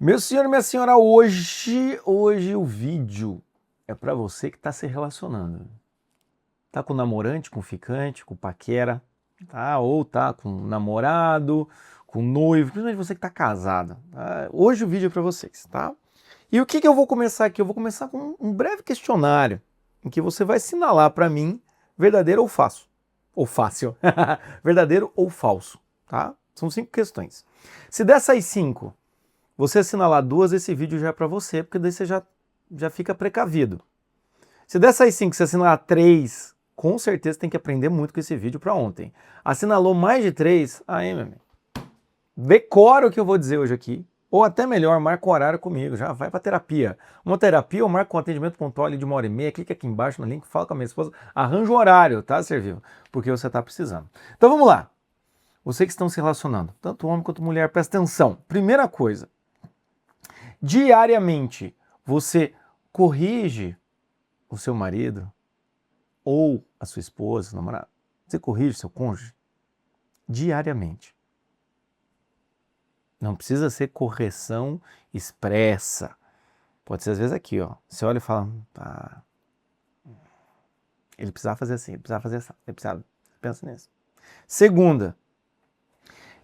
Meu senhor e minha senhora, hoje o vídeo é pra você que tá se relacionando. Tá com namorante, com ficante, com paquera, tá? Ou tá com namorado, com noivo, principalmente você que tá casado. Tá? Hoje o vídeo é pra vocês, tá? E o que eu vou começar aqui? Eu vou começar com um breve questionário em que você vai assinalar pra mim verdadeiro ou falso. Ou fácil. Verdadeiro ou falso, tá? São 5 questões. Se dessas 5 você assinalar 2, esse vídeo já é para você, porque daí você já fica precavido. Se dessas 5 você assinalar 3, com certeza tem que aprender muito com esse vídeo para ontem. Assinalou mais de 3, aí, meu amigo, decora o que eu vou dizer hoje aqui, ou até melhor, marca o horário comigo, já vai para terapia. Uma terapia eu marco um atendimento pontual ali de 1h30, clica aqui embaixo no link, fala com a minha esposa, arranja o horário, tá, Servil? Porque você tá precisando. Então vamos lá. Você que estão se relacionando, tanto homem quanto mulher, presta atenção. Primeira coisa, diariamente você corrige o seu marido ou a sua esposa, namorado? Você corrige seu cônjuge diariamente. Não precisa ser correção expressa. Pode ser às vezes aqui, ó. Você olha e fala, ele precisava fazer assim, ele precisava fazer assim, ele precisava. Pensa nisso. Segunda,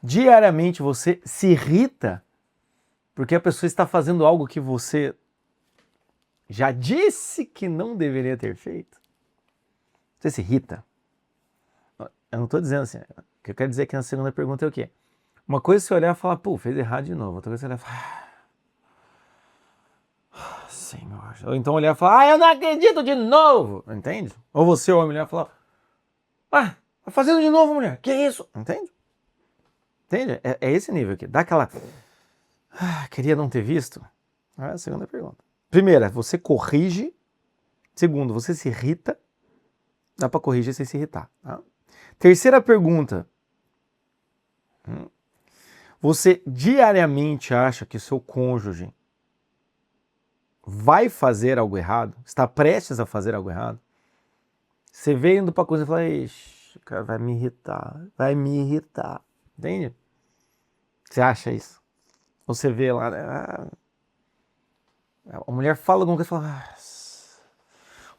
diariamente você se irrita porque a pessoa está fazendo algo que você já disse que não deveria ter feito. Você se irrita? Eu não estou dizendo assim. O que eu quero dizer aqui na segunda pergunta é o quê? Uma coisa é você olhar e falar, pô, fez errado de novo. Outra coisa é você olhar e falar, Senhor. Ou então olhar e falar, eu não acredito de novo. Entende? Ou você, homem, olhar e falar, tá fazendo de novo, mulher. Que isso? Entende? Entende? É esse nível aqui. Dá aquela, queria não ter visto. É a segunda pergunta. Primeira, você corrige. Segundo, você se irrita. Dá para corrigir sem se irritar. Tá? Terceira pergunta. Você diariamente acha que seu cônjuge vai fazer algo errado? Está prestes a fazer algo errado? Você veio indo para coisa e fala, ixi, cara, vai me irritar. Vai me irritar. Entende? Você acha isso? Você vê lá, né? A mulher fala alguma coisa e fala,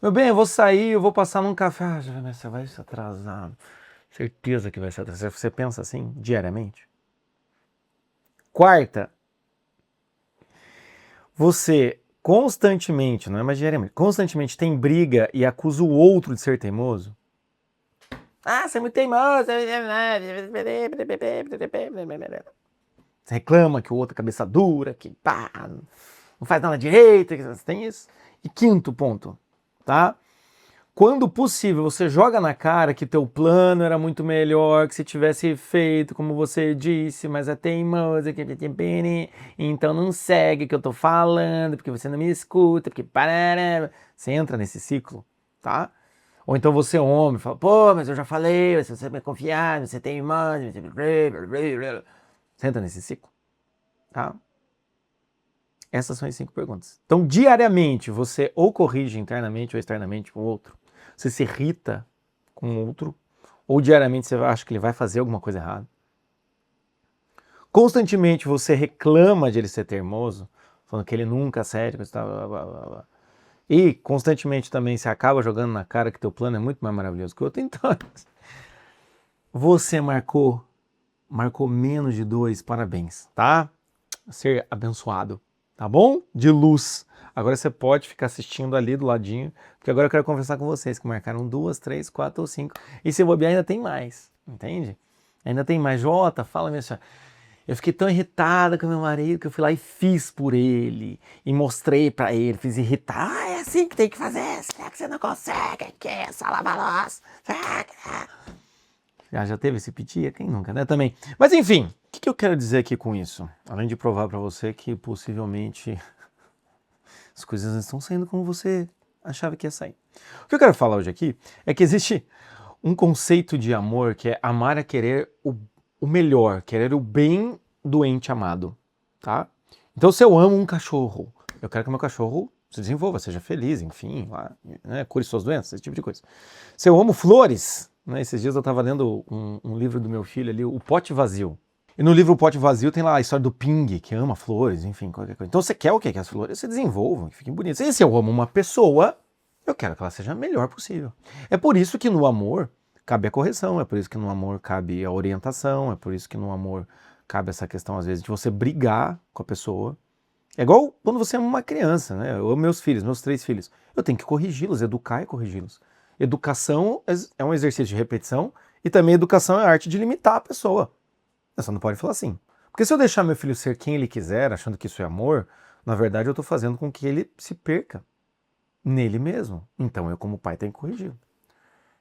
meu bem, eu vou sair, eu vou passar num café. Você vai se atrasar. Certeza que vai se atrasar. Você pensa assim diariamente? Quarta, você constantemente, não é mais diariamente, constantemente tem briga e acusa o outro de ser teimoso? Você é muito teimoso. Você reclama que o outro é cabeça dura, que não faz nada direito, tem isso. E quinto ponto, tá? Quando possível, você joga na cara que teu plano era muito melhor, que se tivesse feito como você disse, mas é teimoso, então não segue o que eu tô falando, porque você não me escuta, porque você entra nesse ciclo, tá? Ou então você é homem, fala, pô, mas eu já falei, você é confiar, você é teimoso, você entra nesse ciclo, tá? Essas são as 5 perguntas. Então, diariamente, você ou corrige internamente ou externamente com o outro. Você se irrita com o outro. Ou diariamente você acha que ele vai fazer alguma coisa errada. Constantemente você reclama de ele ser teimoso, falando que ele nunca cede, blá, blá, blá, blá. E constantemente também você acaba jogando na cara que teu plano é muito mais maravilhoso que o outro. Então, você marcou menos de 2, parabéns, tá? Ser abençoado. Tá bom? De luz. Agora você pode ficar assistindo ali do ladinho, porque agora eu quero conversar com vocês que marcaram 2, 3, 4 ou 5. E se bobear ainda tem mais, entende? Ainda tem mais. Jota, fala minha senhora. Eu fiquei tão irritada com meu marido que eu fui lá e fiz por ele. E mostrei pra ele, fiz irritar. É assim que tem que fazer. Será que você não consegue? Que é essa lava-louça? Já teve esse piti? Quem nunca, né? Também. Mas enfim, o que eu quero dizer aqui com isso? Além de provar para você que possivelmente as coisas não estão saindo como você achava que ia sair. O que eu quero falar hoje aqui é que existe um conceito de amor que é amar a querer o melhor, querer o bem do ente amado, tá? Então se eu amo um cachorro, eu quero que o meu cachorro se desenvolva, seja feliz, enfim, lá, né, cure suas doenças, esse tipo de coisa. Se eu amo flores, né, esses dias eu estava lendo um livro do meu filho ali, O Pote Vazio. E no livro O Pote Vazio tem lá a história do Ping, que ama flores, enfim, qualquer coisa. Então você quer o quê? Que as flores se desenvolvam, que fiquem bonitas. E se eu amo uma pessoa, eu quero que ela seja a melhor possível. É por isso que no amor cabe a correção, é por isso que no amor cabe a orientação, é por isso que no amor cabe essa questão, às vezes, de você brigar com a pessoa. É igual quando você ama uma criança, né? Eu amo meus filhos, meus 3 filhos. Eu tenho que corrigi-los, educar e corrigi-los. Educação é um exercício de repetição e também educação é a arte de limitar a pessoa. Você não pode falar assim. Porque se eu deixar meu filho ser quem ele quiser, achando que isso é amor, na verdade eu estou fazendo com que ele se perca nele mesmo. Então eu, como pai, tenho que corrigi-lo.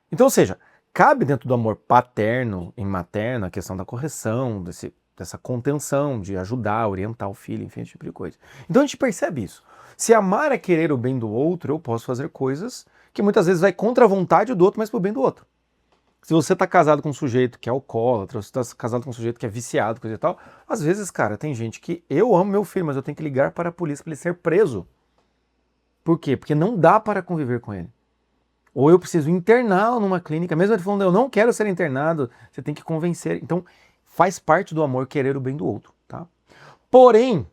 Então, ou seja, cabe dentro do amor paterno e materno a questão da correção, dessa contenção, de ajudar, orientar o filho, enfim, esse tipo de coisa. Então a gente percebe isso. Se amar é querer o bem do outro, eu posso fazer coisas que muitas vezes vai contra a vontade do outro, mas pro bem do outro. Se você tá casado com um sujeito que é alcoólatra, se você tá casado com um sujeito que é viciado, coisa e tal, às vezes, cara, tem gente que eu amo meu filho, mas eu tenho que ligar para a polícia para ele ser preso. Por quê? Porque não dá para conviver com ele. Ou eu preciso interná-lo numa clínica, mesmo ele falando, eu não quero ser internado, você tem que convencer. Então, faz parte do amor querer o bem do outro, tá? Porém,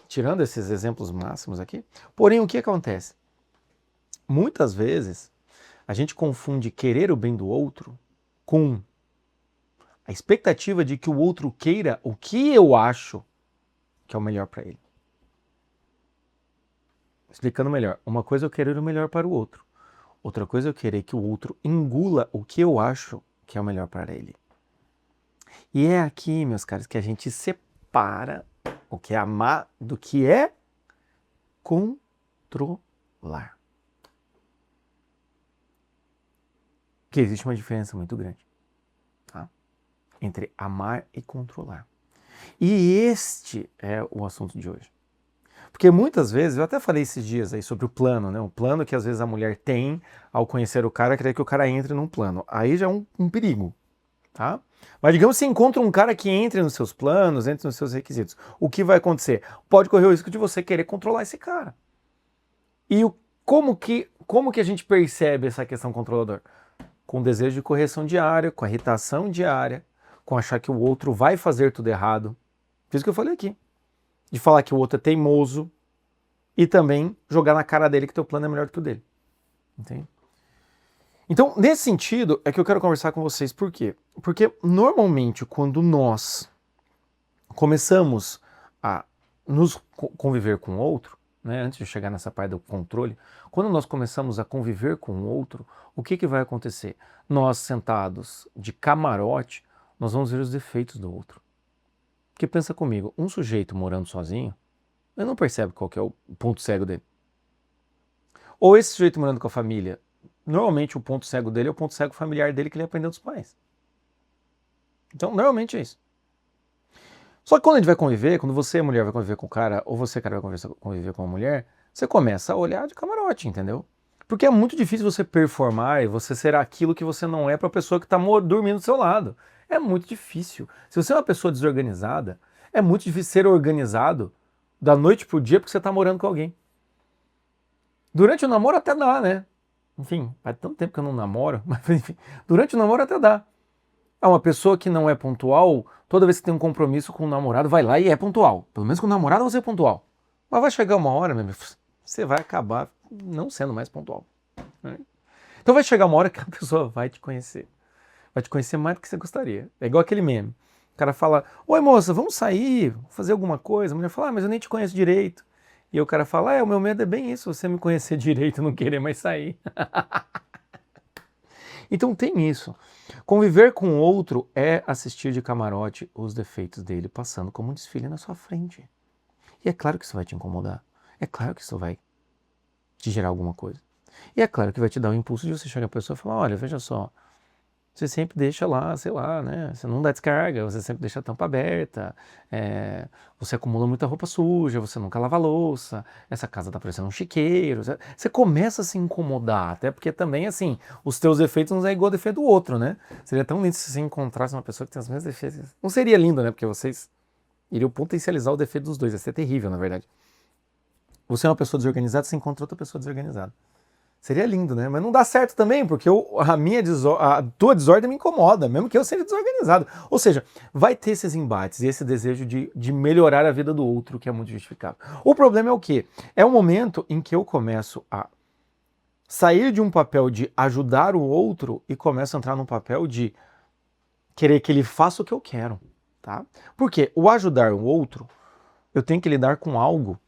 tirando esses exemplos máximos aqui, porém, o que acontece? Muitas vezes, a gente confunde querer o bem do outro com a expectativa de que o outro queira o que eu acho que é o melhor para ele. Explicando melhor, uma coisa é eu querer o melhor para o outro. Outra coisa é eu querer que o outro engula o que eu acho que é o melhor para ele. E é aqui, meus caros, que a gente separa o que é amar do que é controlar. Porque existe uma diferença muito grande, tá? Entre amar e controlar. E este é o assunto de hoje. Porque muitas vezes, eu até falei esses dias aí sobre o plano, né? O plano que às vezes a mulher tem ao conhecer o cara, querer que o cara entre num plano. Aí já é um perigo, tá? Mas digamos que você encontra um cara que entre nos seus planos, entre nos seus requisitos. O que vai acontecer? Pode correr o risco de você querer controlar esse cara. E como que a gente percebe essa questão controladora? Com desejo de correção diária, com irritação diária, com achar que o outro vai fazer tudo errado. Fiz o que eu falei aqui. De falar que o outro é teimoso e também jogar na cara dele que teu plano é melhor do que o dele. Entende? Então, nesse sentido, é que eu quero conversar com vocês. Por quê? Porque, normalmente, quando nós começamos a nos conviver com o outro, né, antes de chegar nessa parte do controle, quando nós começamos a conviver com o outro, o que vai acontecer? Nós, sentados de camarote, nós vamos ver os defeitos do outro. Porque pensa comigo, um sujeito morando sozinho, ele não percebe qual que é o ponto cego dele. Ou esse sujeito morando com a família, normalmente o ponto cego dele é o ponto cego familiar dele que ele aprendeu dos pais. Então, normalmente é isso. Só que quando a gente vai conviver, quando você, mulher, vai conviver com o cara, ou você, cara, vai conviver com uma mulher, você começa a olhar de camarote, entendeu? Porque é muito difícil você performar e você ser aquilo que você não é para a pessoa que está dormindo do seu lado. É muito difícil. Se você é uma pessoa desorganizada, é muito difícil ser organizado da noite pro dia porque você está morando com alguém. Durante o namoro até dá, né? Enfim, faz tanto tempo que eu não namoro, mas enfim, durante o namoro até dá. É uma pessoa que não é pontual, toda vez que tem um compromisso com o namorado, vai lá e é pontual. Pelo menos com o namorado você é pontual. Mas vai chegar uma hora, meu amigo, você vai acabar não sendo mais pontual. Né? Então vai chegar uma hora que a pessoa vai te conhecer. Vai te conhecer mais do que você gostaria. É igual aquele meme. O cara fala, oi moça, vamos sair, fazer alguma coisa. A mulher fala, mas eu nem te conheço direito. E o cara fala, o meu medo é bem isso, você me conhecer direito e não querer mais sair. Então tem isso. Conviver com o outro é assistir de camarote os defeitos dele passando como um desfile na sua frente. E é claro que isso vai te incomodar. É claro que isso vai te gerar alguma coisa. E é claro que vai te dar o impulso de você chegar à pessoa e falar, olha, veja só, você sempre deixa lá, sei lá, né? Você não dá descarga, você sempre deixa a tampa aberta, você acumula muita roupa suja, você nunca lava a louça, essa casa tá parecendo um chiqueiro. Você começa a se incomodar, até porque também, assim, os teus defeitos não é igual ao defeito do outro, né? Seria tão lindo se você encontrasse uma pessoa que tem os mesmos defeitos. Não seria lindo, né? Porque vocês iriam potencializar o defeito dos dois, ia ser terrível, na verdade. Você é uma pessoa desorganizada, você encontra outra pessoa desorganizada. Seria lindo, né? Mas não dá certo também, porque a tua desordem me incomoda, mesmo que eu seja desorganizado. Ou seja, vai ter esses embates e esse desejo de melhorar a vida do outro, que é muito justificável. O problema é o quê? É o momento em que eu começo a sair de um papel de ajudar o outro e começo a entrar num papel de querer que ele faça o que eu quero, tá? Porque o ajudar o outro, eu tenho que lidar com algo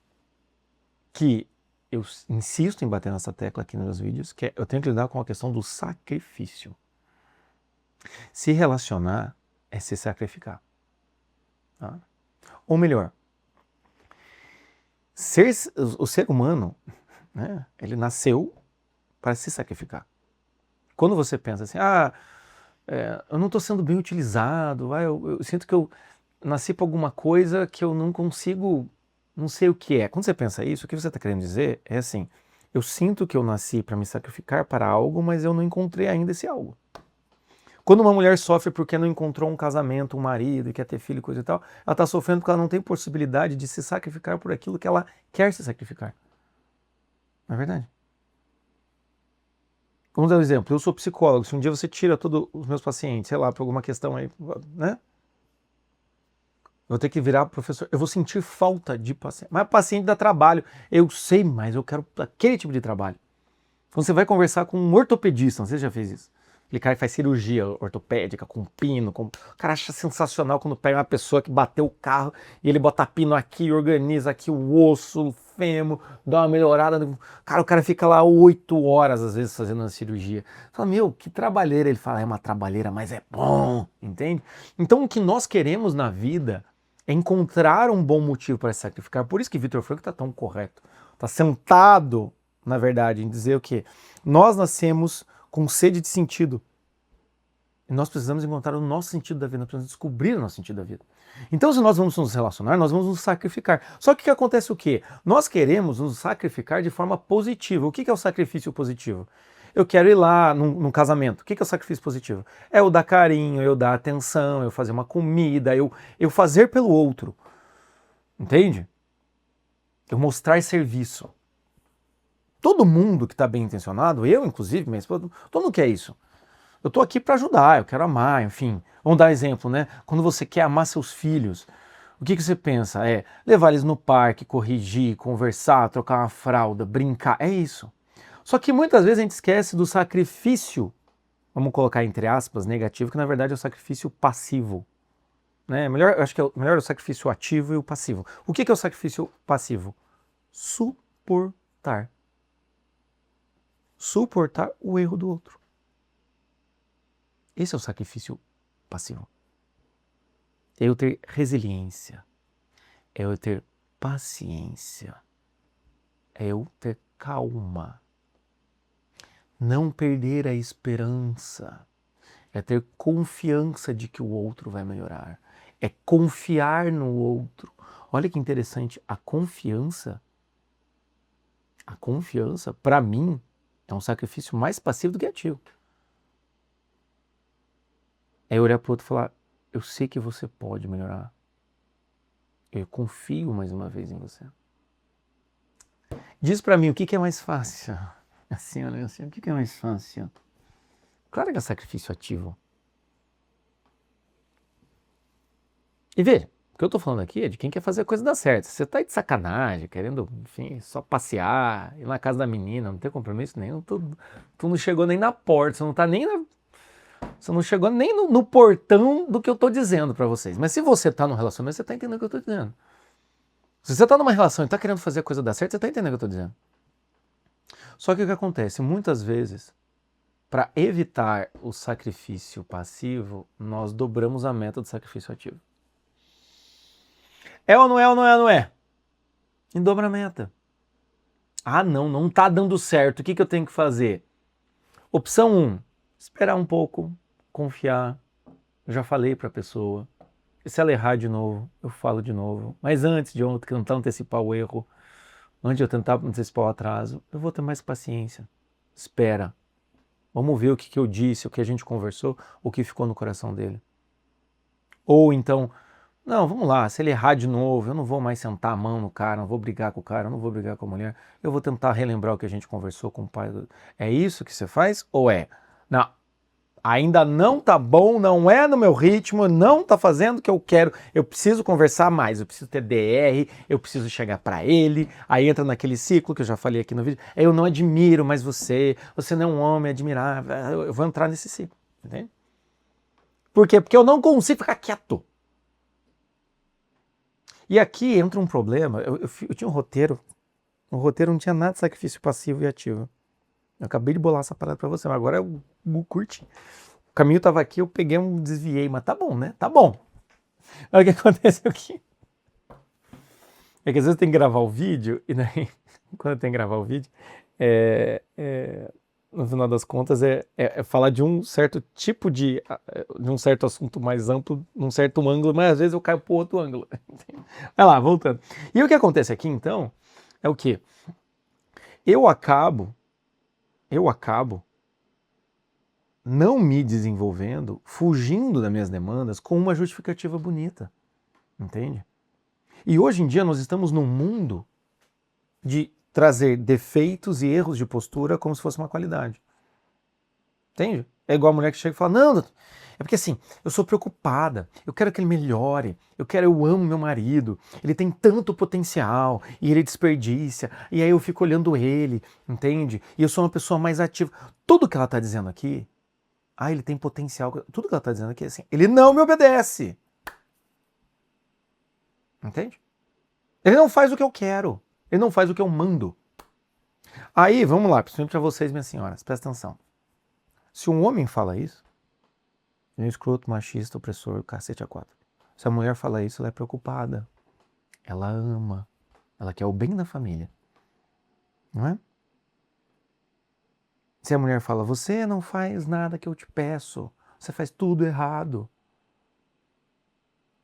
que eu insisto em bater nessa tecla aqui nos meus vídeos, que é, eu tenho que lidar com a questão do sacrifício. Se relacionar é se sacrificar. Tá? Ou melhor, o ser humano, né, ele nasceu para se sacrificar. Quando você pensa assim, eu não estou sendo bem utilizado, eu sinto que eu nasci para alguma coisa que eu não consigo, não sei o que é. Quando você pensa isso, o que você está querendo dizer é assim, eu sinto que eu nasci para me sacrificar para algo, mas eu não encontrei ainda esse algo. Quando uma mulher sofre porque não encontrou um casamento, um marido, e quer ter filho e coisa e tal, ela está sofrendo porque ela não tem possibilidade de se sacrificar por aquilo que ela quer se sacrificar. Não é verdade? Vamos dar um exemplo. Eu sou psicólogo. Se um dia você tira todos os meus pacientes, sei lá, por alguma questão aí, né? Eu vou ter que virar professor. Eu vou sentir falta de paciente. Mas paciente dá trabalho. Eu sei, mas eu quero aquele tipo de trabalho. Quando você vai conversar com um ortopedista, você já fez isso? Aquele cara que faz cirurgia ortopédica, com pino. O cara acha sensacional quando pega uma pessoa que bateu o carro e ele bota pino aqui, organiza aqui o osso, o fêmur, dá uma melhorada. Cara, o cara fica lá 8 horas, às vezes, fazendo uma cirurgia. Fala, meu, que trabalheira. Ele fala, é uma trabalheira, mas é bom, entende? Então, o que nós queremos na vida é encontrar um bom motivo para se sacrificar. Por isso que Viktor Frankl está tão correto. Está sentado, na verdade, em dizer o quê? Nós nascemos com sede de sentido. E nós precisamos encontrar o nosso sentido da vida, nós precisamos descobrir o nosso sentido da vida. Então, se nós vamos nos relacionar, nós vamos nos sacrificar. Só que acontece o quê? Nós queremos nos sacrificar de forma positiva. O que é o sacrifício positivo? Eu quero ir lá num casamento. O que é o sacrifício positivo? É eu dar carinho, eu dar atenção, eu fazer uma comida, eu fazer pelo outro. Entende? Eu mostrar serviço. Todo mundo que está bem intencionado, eu inclusive, minha esposa, todo mundo quer isso. Eu estou aqui para ajudar, eu quero amar, enfim. Vamos dar exemplo, né? Quando você quer amar seus filhos, o que você pensa? É levar eles no parque, corrigir, conversar, trocar uma fralda, brincar, é isso. Só que muitas vezes a gente esquece do sacrifício, vamos colocar entre aspas, negativo, que na verdade é o sacrifício passivo. Né? Eu acho que melhor é o sacrifício ativo e o passivo. O que é o sacrifício passivo? Suportar. Suportar o erro do outro. Esse é o sacrifício passivo. É eu ter resiliência. É eu ter paciência. É eu ter calma. Não perder a esperança. É ter confiança de que o outro vai melhorar. É confiar no outro. Olha que interessante, a confiança, para mim, é um sacrifício mais passivo do que ativo. É olhar para o outro e falar, eu sei que você pode melhorar. Eu confio mais uma vez em você. Diz para mim, o que é mais fácil? Assim, olha assim, o que é mais fácil? Claro que é sacrifício ativo. E veja, o que eu estou falando aqui é de quem quer fazer a coisa dar certo. Você está de sacanagem, querendo, enfim, só passear, ir na casa da menina, não ter compromisso nenhum, tu não chegou nem na porta, você não está nem na... Você não chegou nem no portão do que eu estou dizendo para vocês. Mas se você está num relacionamento, você está entendendo o que eu estou dizendo. Se você está numa relação e está querendo fazer a coisa dar certo, você está entendendo o que eu estou dizendo. Só que o que acontece? Muitas vezes, para evitar o sacrifício passivo, nós dobramos a meta do sacrifício ativo. É ou não é ou não é ou não é? E dobra a meta. Ah, não está dando certo. O que eu tenho que fazer? Opção 1, esperar um pouco, confiar. Eu já falei para a pessoa. E se ela errar de novo, eu falo de novo. Mas antes de eu tentar antecipar o erro, antes de eu tentar antecipar o atraso, eu vou ter mais paciência. Espera. Vamos ver o que eu disse, o que a gente conversou, o que ficou no coração dele. Ou então, Não, vamos lá, se ele errar de novo, eu não vou mais sentar a mão no cara, não vou brigar com o cara, não vou brigar com a mulher, eu vou tentar relembrar o que a gente conversou com o pai. É isso que você faz? Ou é? Não, ainda não tá bom, não é no meu ritmo, não tá fazendo o que eu quero, eu preciso conversar mais, eu preciso ter DR, eu preciso chegar pra ele, aí entra naquele ciclo que eu já falei aqui no vídeo, eu não admiro mais você não é um homem admirável, eu vou entrar nesse ciclo, entende? Por quê? Porque eu não consigo ficar quieto. E aqui entra um problema, eu tinha um roteiro, no roteiro não tinha nada de sacrifício passivo e ativo. Eu acabei de bolar essa parada pra você, mas agora eu curti. O caminho tava aqui, eu peguei desviei, mas tá bom, né? Tá bom. Mas o que acontece aqui? É que às vezes tem que gravar o vídeo, e daí, quando tem que gravar o vídeo, no final das contas, é falar de um certo tipo de um certo assunto mais amplo, num certo ângulo, mas às vezes eu caio pro outro ângulo. Vai lá, voltando. E o que acontece aqui, então, é o quê? Eu acabo não me desenvolvendo, fugindo das minhas demandas com uma justificativa bonita, entende? E hoje em dia nós estamos num mundo de trazer defeitos e erros de postura como se fosse uma qualidade. Entende? É igual a mulher que chega e fala, não, doutor, é porque assim, eu sou preocupada, eu quero que ele melhore, eu amo meu marido, ele tem tanto potencial e ele desperdiça, e aí eu fico olhando ele, entende? E eu sou uma pessoa mais ativa. Tudo que ela está dizendo aqui, ele tem potencial, tudo que ela está dizendo aqui é assim, ele não me obedece. Entende? Ele não faz o que eu quero, ele não faz o que eu mando. Aí, vamos lá, principalmente para vocês, minhas senhoras, presta atenção. Se um homem fala isso, ele é escroto, machista, opressor, cacete a quatro. Se a mulher fala isso, ela é preocupada. Ela ama. Ela quer o bem da família. Não é? Se a mulher fala, você não faz nada que eu te peço, você faz tudo errado.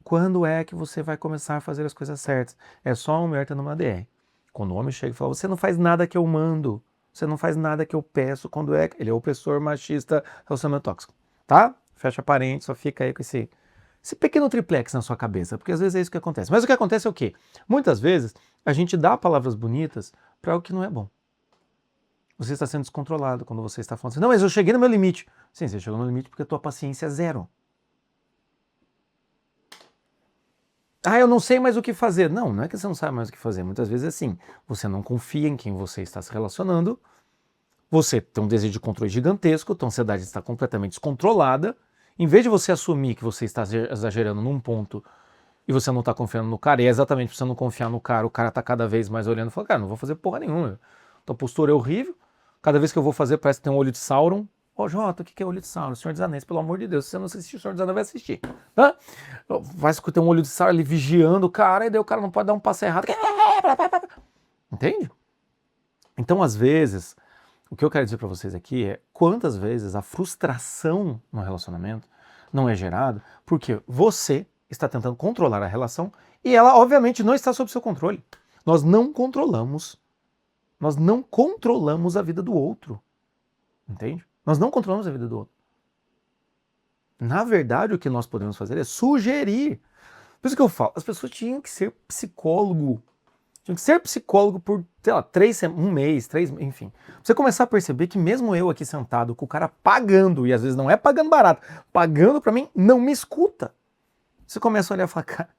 Quando é que você vai começar a fazer as coisas certas? É só a mulher tendo uma DR. Quando o homem chega e fala, você não faz nada que eu mando, você não faz nada que eu peço, quando é, ele é opressor, machista, relacionamento tóxico. Tá? Fecha parênteses, só fica aí com esse pequeno triplex na sua cabeça, porque às vezes é isso que acontece. Mas o que acontece é o quê? Muitas vezes a gente dá palavras bonitas para algo que não é bom. Você está sendo descontrolado quando você está falando assim, não, mas eu cheguei no meu limite. Sim, você chegou no limite porque a tua paciência é zero. Eu não sei mais o que fazer. Não, não é que você não sabe mais o que fazer. Muitas vezes é assim, você não confia em quem você está se relacionando, você tem um desejo de controle gigantesco, tua ansiedade está completamente descontrolada. Em vez de você assumir que você está exagerando num ponto e você não está confiando no cara, e é exatamente por você não confiar no cara, o cara está cada vez mais olhando e fala, cara, não vou fazer porra nenhuma. Tua postura é horrível, cada vez que eu vou fazer parece que tem um olho de Sauron. Jota, o que é olho de Sauron? Senhor dos Anéis, pelo amor de Deus, se você não assistiu o Senhor dos Anéis, vai assistir. Vai escutar um olho de Sauron ali vigiando o cara, e daí o cara não pode dar um passo errado. Entende? Então, às vezes, o que eu quero dizer para vocês aqui é quantas vezes a frustração no relacionamento não é gerada porque você está tentando controlar a relação e ela, obviamente, não está sob seu controle. Nós não controlamos a vida do outro. Entende? Nós não controlamos a vida do outro. Na verdade, o que nós podemos fazer é sugerir. Por isso que eu falo, as pessoas tinham que ser psicólogo. Tinham que ser psicólogo por, sei lá, 3 semanas, 1 mês, 3, enfim. Você começar a perceber que mesmo eu aqui sentado, com o cara pagando, e às vezes não é pagando barato, pagando pra mim, não me escuta. Você começa a olhar e falar, cara,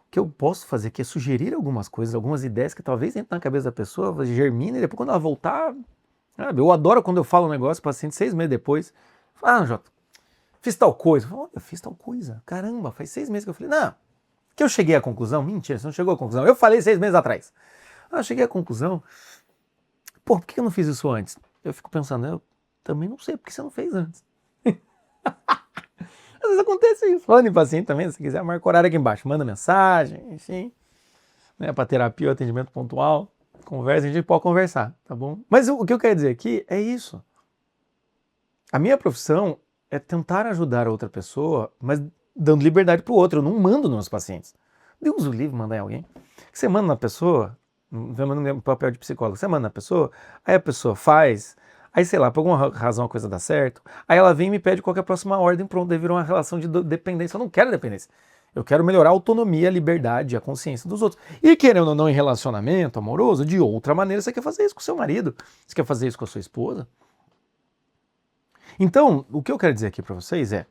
o que eu posso fazer aqui é sugerir algumas coisas, algumas ideias que talvez entrem na cabeça da pessoa, germina, e depois quando ela voltar... Eu adoro quando eu falo um negócio, o paciente 6 meses depois, fala, Jota, fiz tal coisa. Eu falo, eu fiz tal coisa, caramba, faz 6 meses que eu falei, não, que eu cheguei à conclusão, mentira, você não chegou à conclusão, eu falei 6 meses atrás. Eu cheguei à conclusão, por que eu não fiz isso antes? Eu fico pensando, eu também não sei, por que você não fez antes? Às vezes acontece isso, falando em paciente também, se quiser, marca o horário aqui embaixo, manda mensagem, enfim, né, para terapia ou atendimento pontual. Conversa, a gente pode conversar, tá bom? Mas o que eu quero dizer aqui é isso. A minha profissão é tentar ajudar a outra pessoa, mas dando liberdade pro outro. Eu não mando nos meus pacientes. Deus o livre mandar em alguém. Você manda na pessoa, você manda no papel de psicólogo, você manda na pessoa, aí a pessoa faz, aí sei lá, por alguma razão a coisa dá certo, aí ela vem e me pede qual que é a próxima ordem, pronto, daí virou uma relação de dependência. Eu não quero dependência. Eu quero melhorar a autonomia, a liberdade, a consciência dos outros. E querendo ou não, em relacionamento amoroso, de outra maneira, você quer fazer isso com o seu marido, você quer fazer isso com a sua esposa. Então, o que eu quero dizer aqui para vocês é,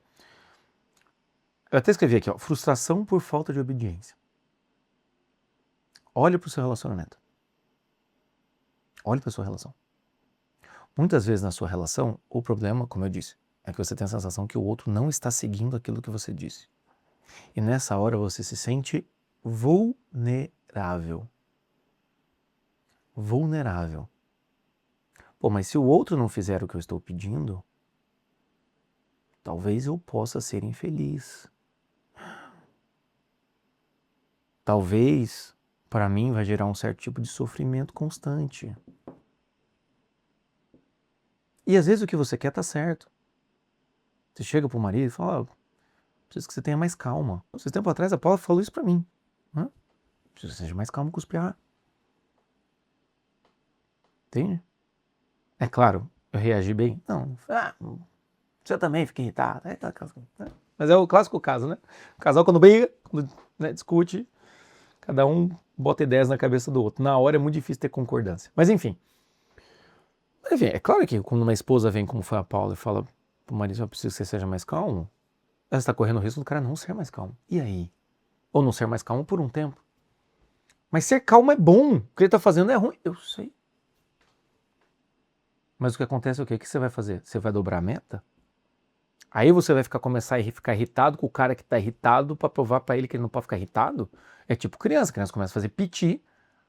eu até escrevi aqui, ó, frustração por falta de obediência. Olhe para o seu relacionamento. Olhe para a sua relação. Muitas vezes na sua relação, o problema, como eu disse, é que você tem a sensação que o outro não está seguindo aquilo que você disse. E nessa hora você se sente vulnerável. Vulnerável. Pô, mas se o outro não fizer o que eu estou pedindo, talvez eu possa ser infeliz. Talvez, para mim, vai gerar um certo tipo de sofrimento constante. E às vezes o que você quer tá certo. Você chega pro marido e fala, preciso que você tenha mais calma. Esses tempos atrás a Paula falou isso pra mim. Né? Preciso que você seja mais calmo com os piá. Entende? É claro, eu reagi bem. Não, você também fica irritado. Mas é o clássico caso, né? O casal quando briga, quando discute, cada um bota ideias na cabeça do outro. Na hora é muito difícil ter concordância. Mas enfim. É claro que quando uma esposa vem, como foi a Paula, e fala pro marido, eu preciso que você seja mais calmo, ela está correndo o risco do cara não ser mais calmo. E aí? Ou não ser mais calmo por um tempo. Mas ser calmo é bom. O que ele está fazendo é ruim. Eu sei. Mas o que acontece é o quê? O que você vai fazer? Você vai dobrar a meta? Aí você vai começar a ficar irritado com o cara que está irritado para provar para ele que ele não pode ficar irritado? É tipo criança. A criança começa a fazer piti.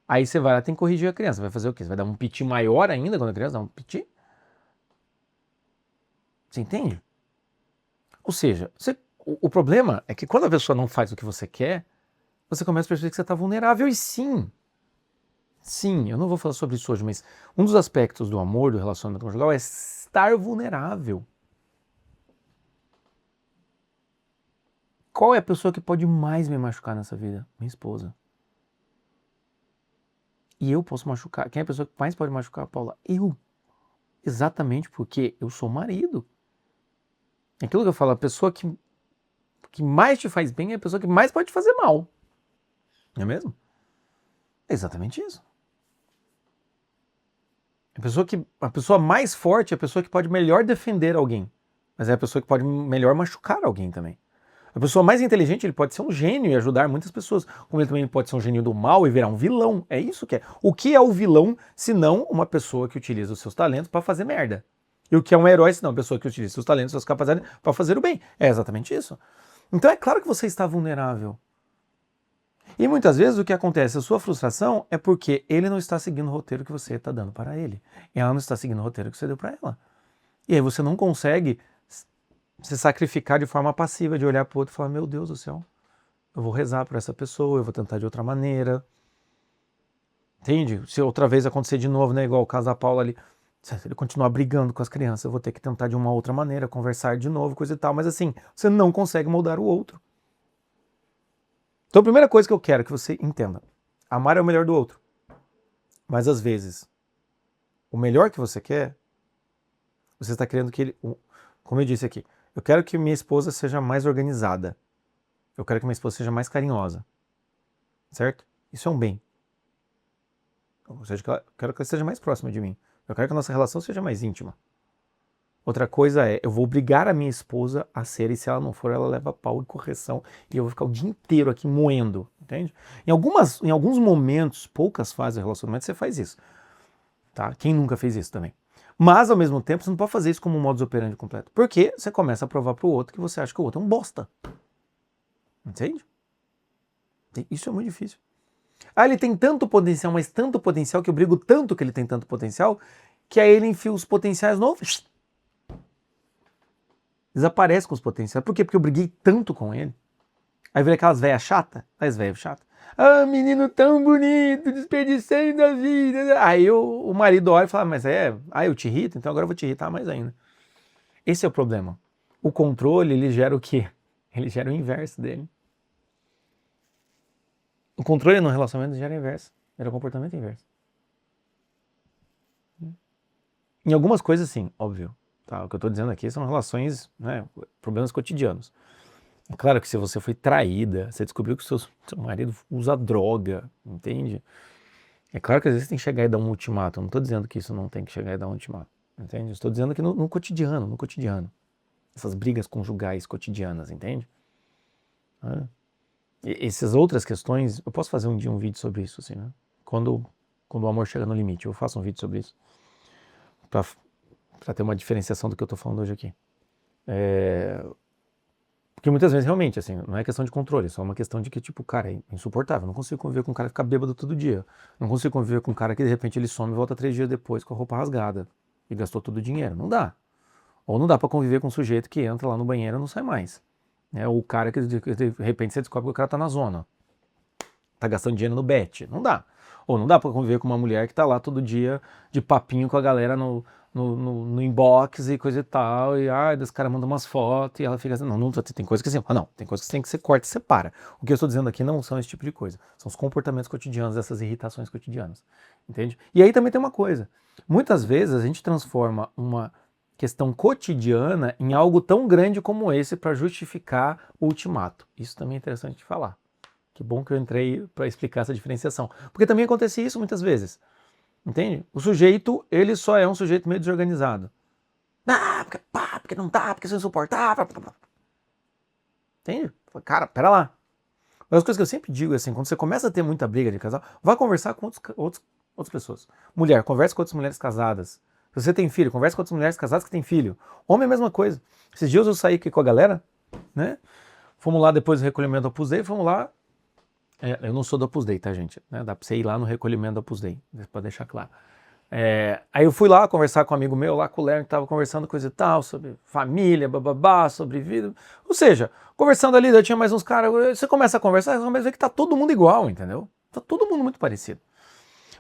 Aí você vai lá e tem que corrigir a criança. Vai fazer o quê? Você vai dar um piti maior ainda quando a criança dá um piti? Você entende? Ou seja, o problema é que quando a pessoa não faz o que você quer, você começa a perceber que você está vulnerável. E sim, eu não vou falar sobre isso hoje, mas um dos aspectos do amor, do relacionamento conjugal, é estar vulnerável. Qual é a pessoa que pode mais me machucar nessa vida? Minha esposa. E eu posso machucar. Quem é a pessoa que mais pode machucar, Paula? Eu. Exatamente porque eu sou marido. É aquilo que eu falo, a pessoa que mais te faz bem é a pessoa que mais pode te fazer mal. Não é mesmo? É exatamente isso. A pessoa mais forte é a pessoa que pode melhor defender alguém. Mas é a pessoa que pode melhor machucar alguém também. A pessoa mais inteligente, ele pode ser um gênio e ajudar muitas pessoas. Como ele também pode ser um gênio do mal e virar um vilão. É isso que é. O que é o vilão, se não uma pessoa que utiliza os seus talentos para fazer merda? E o que é um herói, se não uma pessoa que utiliza seus talentos, suas capacidades para fazer o bem? É exatamente isso. Então é claro que você está vulnerável. E muitas vezes o que acontece, a sua frustração é porque ele não está seguindo o roteiro que você está dando para ele. E ela não está seguindo o roteiro que você deu para ela. E aí você não consegue se sacrificar de forma passiva, de olhar para o outro e falar, meu Deus do céu, eu vou rezar por essa pessoa, eu vou tentar de outra maneira. Entende? Se outra vez acontecer de novo, né, igual o caso da Paula ali, se ele continuar brigando com as crianças, eu vou ter que tentar de uma outra maneira, conversar de novo, coisa e tal. Mas assim, você não consegue moldar o outro. Então a primeira coisa que eu quero que você entenda, amar é o melhor do outro. Mas às vezes, o melhor que você quer, você está querendo que ele, como eu disse aqui, eu quero que minha esposa seja mais organizada. Eu quero que minha esposa seja mais carinhosa. Certo? Isso é um bem. Ou seja, eu quero que ela esteja mais próxima de mim. Eu quero que a nossa relação seja mais íntima. Outra coisa é, eu vou obrigar a minha esposa a ser, e se ela não for, ela leva pau e correção, e eu vou ficar o dia inteiro aqui moendo, entende? Em alguns momentos, poucas fases do relacionamento, você faz isso, tá? Quem nunca fez isso também? Mas, ao mesmo tempo, você não pode fazer isso como um modus operandi completo, porque você começa a provar pro outro que você acha que o outro é um bosta, entende? Isso é muito difícil. Ah, ele tem tanto potencial, mas tanto potencial, que eu brigo tanto que ele tem tanto potencial, que aí ele enfia os potenciais novos, desaparece com os potenciais. Por quê? Porque eu briguei tanto com ele. Aí vira aquelas velhas chatas. As velhas chatas. Ah, menino tão bonito, desperdicando a vida. Aí o marido olha e fala, mas eu te irrito, então agora eu vou te irritar mais ainda. Esse é o problema. O controle, ele gera o quê? Ele gera o inverso dele. O controle no relacionamento gera o inverso. Gera o comportamento inverso. Em algumas coisas, sim, óbvio. Tá? O que eu estou dizendo aqui são relações, né, problemas cotidianos. É claro que se você foi traída, você descobriu que seu marido usa droga, entende? É claro que às vezes tem que chegar e dar um ultimato. Eu não estou dizendo que isso não tem que chegar e dar um ultimato, entende? Estou dizendo que no cotidiano. Essas brigas conjugais cotidianas, entende? E essas outras questões, eu posso fazer um dia um vídeo sobre isso, assim, né? Quando o amor chega no limite, eu faço um vídeo sobre isso. Pra ter uma diferenciação do que eu tô falando hoje aqui. Porque muitas vezes, realmente, assim, não é questão de controle, é só uma questão de que, tipo, cara, é insuportável. Eu não consigo conviver com um cara que fica bêbado todo dia. Não consigo conviver com um cara que, de repente, ele some e volta 3 dias depois com a roupa rasgada. E gastou todo o dinheiro. Não dá. Ou não dá pra conviver com um sujeito que entra lá no banheiro e não sai mais. Ou o cara que, de repente, você descobre que o cara tá na zona. Tá gastando dinheiro no bet. Não dá. Ou não dá pra conviver com uma mulher que tá lá todo dia de papinho com a galera no inbox e coisa e tal, e os caras mandam umas fotos e ela fica assim, não, tem coisa que assim, não, tem coisa que tem que ser corta e separa. O que eu estou dizendo aqui não são esse tipo de coisa, são os comportamentos cotidianos, essas irritações cotidianas, entende? E aí também tem uma coisa, muitas vezes a gente transforma uma questão cotidiana em algo tão grande como esse para justificar o ultimato. Isso também é interessante de falar. Que bom que eu entrei para explicar essa diferenciação. Porque também acontece isso muitas vezes. Entende? O sujeito, ele só é um sujeito meio desorganizado. Porque não dá, porque isso é insuportável. Entende? Cara, pera lá. Uma das coisas que eu sempre digo é assim, quando você começa a ter muita briga de casal, vai conversar com outras pessoas. Mulher, conversa com outras mulheres casadas. Se você tem filho, conversa com outras mulheres casadas que têm filho. Homem é a mesma coisa. Esses dias eu saí aqui com a galera, né? Fomos lá depois do recolhimento do Opus Dei, fomos lá. Eu não sou do Opus Dei, tá, gente? Dá pra você ir lá no recolhimento do Opus Dei, pra deixar claro. Aí eu fui lá conversar com um amigo meu, lá com o Lerner, que tava conversando coisa e tal, sobre família, bababá, sobre vida. Ou seja, conversando ali, eu tinha mais uns caras, você começa a conversar, você começa a ver que tá todo mundo igual, entendeu? Tá todo mundo muito parecido.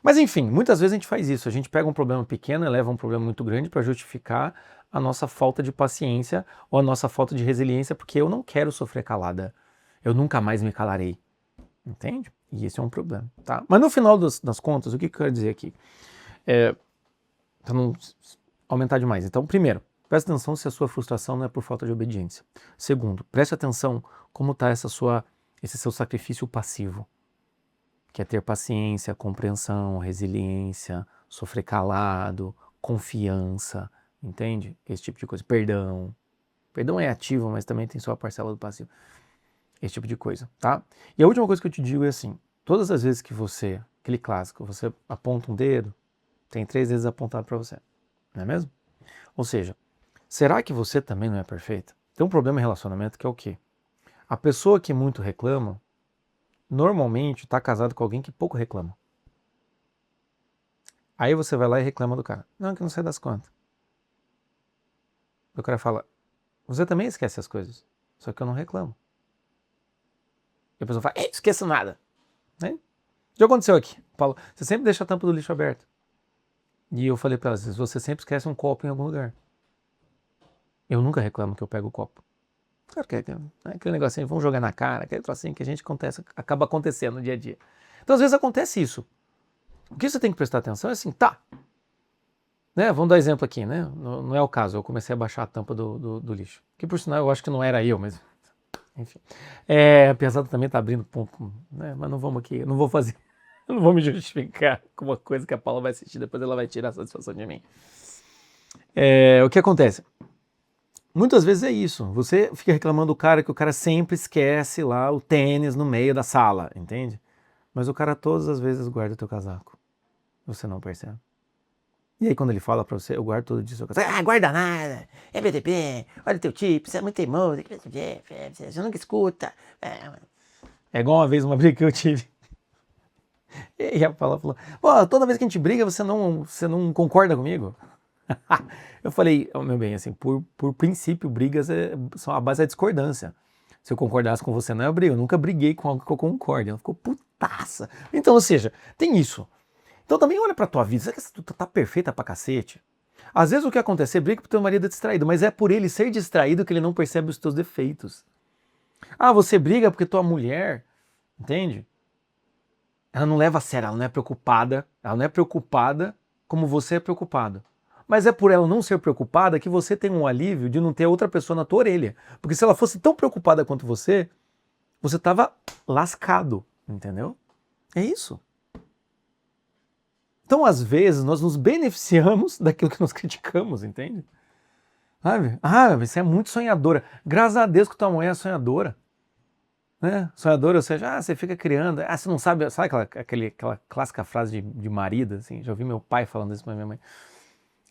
Mas enfim, muitas vezes a gente faz isso, a gente pega um problema pequeno e leva um problema muito grande para justificar a nossa falta de paciência ou a nossa falta de resiliência, porque eu não quero sofrer calada. Eu nunca mais me calarei. Entende? E esse é um problema, tá? Mas no final das contas, o que eu quero dizer aqui? Para não aumentar demais. Então, primeiro, preste atenção se a sua frustração não é por falta de obediência. Segundo, preste atenção como está esse seu sacrifício passivo, que é ter paciência, compreensão, resiliência, sofrer calado, confiança, entende? Esse tipo de coisa. Perdão. Perdão é ativo, mas também tem sua parcela do passivo. Esse tipo de coisa, tá? E a última coisa que eu te digo é assim, todas as vezes que você, aquele clássico, você aponta um dedo, tem 3 dedos apontados para você, não é mesmo? Ou seja, será que você também não é perfeita? Tem um problema em relacionamento que é o quê? A pessoa que muito reclama, normalmente está casado com alguém que pouco reclama. Aí você vai lá e reclama do cara. Não, que não sei das contas. O cara fala, você também esquece as coisas, só que eu não reclamo. E a pessoa fala, esqueço nada. Né? Já aconteceu aqui. Paulo, você sempre deixa a tampa do lixo aberta. E eu falei para ela, você sempre esquece um copo em algum lugar. Eu nunca reclamo que eu pego o copo. Claro que é aquele negocinho, vamos jogar na cara, aquele trocinho que a gente acaba acontecendo no dia a dia. Então às vezes acontece isso. O que você tem que prestar atenção é assim, tá. Né? Vamos dar exemplo aqui, né? Não é o caso, eu comecei a baixar a tampa do lixo. Que por sinal eu acho que não era eu, mas enfim. Apesar de também estar abrindo ponto, né? Mas não vamos aqui, eu não vou fazer. Eu não vou me justificar com uma coisa que a Paula vai assistir, depois ela vai tirar a satisfação de mim. O que acontece? Muitas vezes é isso. Você fica reclamando do cara que o cara sempre esquece lá o tênis no meio da sala, entende? Mas o cara todas as vezes guarda o teu casaco. Você não percebe. E aí quando ele fala pra você, eu guardo todo dia o seu casaco. Guarda nada. É BTP. Olha o teu tipo. Você é muito teimoso. Você nunca escuta. É igual uma vez uma briga que eu tive. E a Paula falou, pô, toda vez que a gente briga, você não concorda comigo? Eu falei, meu bem, assim, por princípio, brigas são a base da discordância. Se eu concordasse com você, não é briga. Eu nunca briguei com algo que eu concorde. Ela ficou putaça. Então, ou seja, tem isso. Então também olha pra tua vida. Será que tu tá perfeita pra cacete? Às vezes o que acontece é briga porque teu marido é distraído, mas é por ele ser distraído que ele não percebe os teus defeitos. Você briga porque tua mulher, entende? Ela não leva a sério, ela não é preocupada como você é preocupado. mas é por ela não ser preocupada que você tem um alívio de não ter outra pessoa na tua orelha. Porque se ela fosse tão preocupada quanto você estava lascado, entendeu? É isso. Então, às vezes, nós nos beneficiamos daquilo que nós criticamos, entende? Sabe? Ah, você é muito sonhadora. Graças a Deus que tua mulher é sonhadora. Né? Sonhadora, ou seja, você fica criando. Você não sabe, sabe aquela clássica frase de marido, assim? Já ouvi meu pai falando isso pra minha mãe.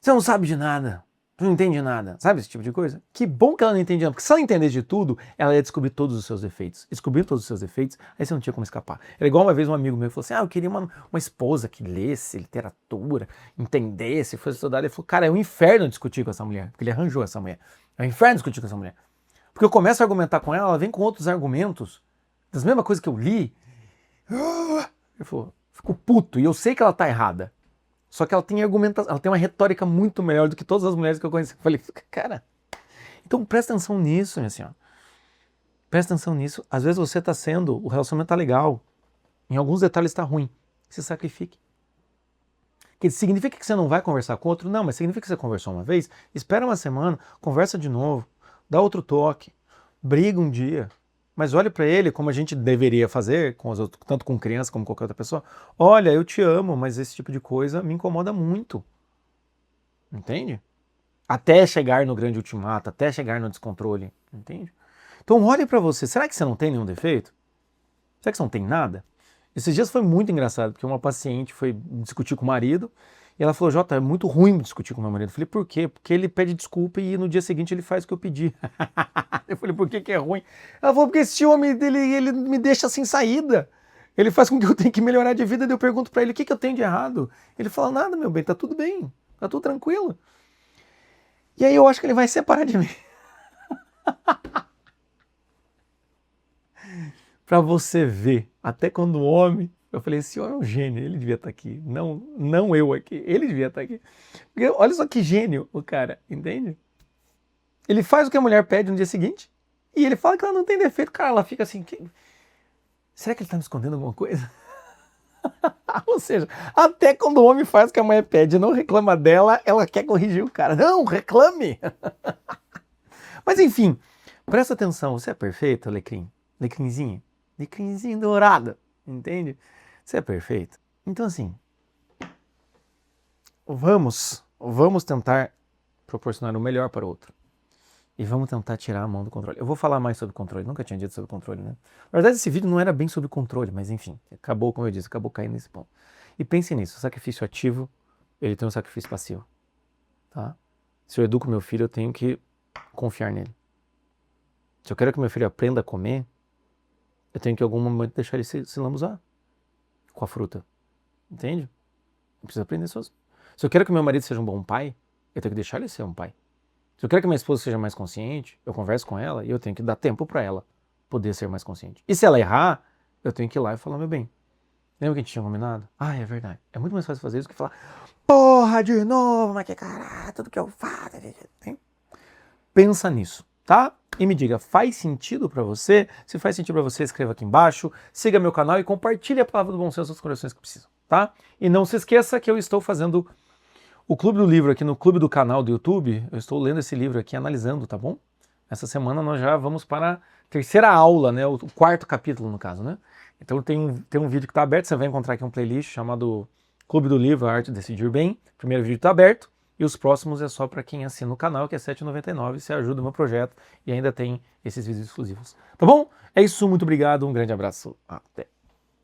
Você não sabe de nada, tu não entende nada, sabe esse tipo de coisa? Que bom que ela não entende nada, porque se ela entendesse de tudo, ela ia descobrir todos os seus defeitos. Descobrir todos os seus defeitos, aí você não tinha como escapar. Era igual uma vez um amigo meu falou assim, eu queria uma esposa que lesse literatura, entendesse, fosse estudar. Ele falou, cara, é um inferno discutir com essa mulher, porque ele arranjou essa mulher. É um inferno discutir com essa mulher. Porque eu começo a argumentar com ela vem com outros argumentos, das mesmas coisas que eu li. Ele falou, fico puto, e eu sei que ela tá errada. Só que ela tem argumentação, ela tem uma retórica muito melhor do que todas as mulheres que eu conheci. Eu falei, cara, então presta atenção nisso, minha senhora. Presta atenção nisso. Às vezes você está sendo, o relacionamento está legal, em alguns detalhes está ruim. Se sacrifique. Que significa que você não vai conversar com outro? Não, mas significa que você conversou uma vez, espera uma semana, conversa de novo, dá outro toque, briga um dia. Mas olhe para ele como a gente deveria fazer, com os outros, tanto com criança como com qualquer outra pessoa. Olha, eu te amo, mas esse tipo de coisa me incomoda muito. Entende? Até chegar no grande ultimato, até chegar no descontrole. Entende? Então olhe para você. Será que você não tem nenhum defeito? Será que você não tem nada? Esses dias foi muito engraçado, porque uma paciente foi discutir com o marido e ela falou, Jota, é muito ruim discutir com o meu marido. Eu falei, por quê? Porque ele pede desculpa e no dia seguinte ele faz o que eu pedi. Eu falei, por que é ruim? Ela falou, porque esse homem ele me deixa sem saída. Ele faz com que eu tenha que melhorar de vida. Daí eu pergunto pra ele, o que eu tenho de errado? Ele fala, nada, meu bem, tá tudo bem. Tá tudo tranquilo. E aí eu acho que ele vai separar de mim. Pra você ver, até quando o homem... Eu falei, esse homem é um gênio, ele devia estar aqui. Não eu aqui, ele devia estar aqui. Porque olha só que gênio o cara, entende? Ele faz o que a mulher pede no dia seguinte e ele fala que ela não tem defeito. Cara, ela fica assim, será que ele tá me escondendo alguma coisa? Ou seja, até quando o homem faz o que a mulher pede e não reclama dela, ela quer corrigir o cara. Não, reclame! Mas enfim, presta atenção, você é perfeito, Alecrim? Alecrimzinho? Alecrimzinho dourado, entende? Você é perfeito. Então assim, vamos tentar proporcionar o melhor para o outro. E vamos tentar tirar a mão do controle. Eu vou falar mais sobre controle, nunca tinha dito sobre controle, né? Na verdade, esse vídeo não era bem sobre controle, mas enfim, acabou, como eu disse, acabou caindo nesse ponto. E pense nisso, o sacrifício ativo, ele tem um sacrifício passivo, tá? Se eu educo meu filho, eu tenho que confiar nele. Se eu quero que meu filho aprenda a comer, eu tenho que em algum momento deixar ele se lambuzar com a fruta, entende? Eu preciso aprender sozinho. Se eu quero que meu marido seja um bom pai, eu tenho que deixar ele ser um pai. Se eu quero que minha esposa seja mais consciente, eu converso com ela e eu tenho que dar tempo para ela poder ser mais consciente. E se ela errar, eu tenho que ir lá e falar, meu bem, lembra que a gente tinha combinado? É verdade. É muito mais fácil fazer isso do que falar, porra, de novo, mas que caralho, tudo que eu faço. Pensa nisso, tá? E me diga, faz sentido para você? Se faz sentido para você, escreva aqui embaixo, siga meu canal e compartilhe a palavra do bom senso aos corações que precisam, tá? E não se esqueça que eu estou fazendo o Clube do Livro aqui no Clube do Canal do YouTube. Eu estou lendo esse livro aqui, analisando, tá bom? Essa semana nós já vamos para a terceira aula, né? O quarto capítulo, no caso, né? Então tem um vídeo que está aberto, você vai encontrar aqui um playlist chamado Clube do Livro, A Arte de Decidir Bem. O primeiro vídeo está aberto e os próximos é só para quem assina o canal, que é R$ 7,99. Você ajuda o meu projeto e ainda tem esses vídeos exclusivos. Tá bom? É isso, muito obrigado, um grande abraço, até!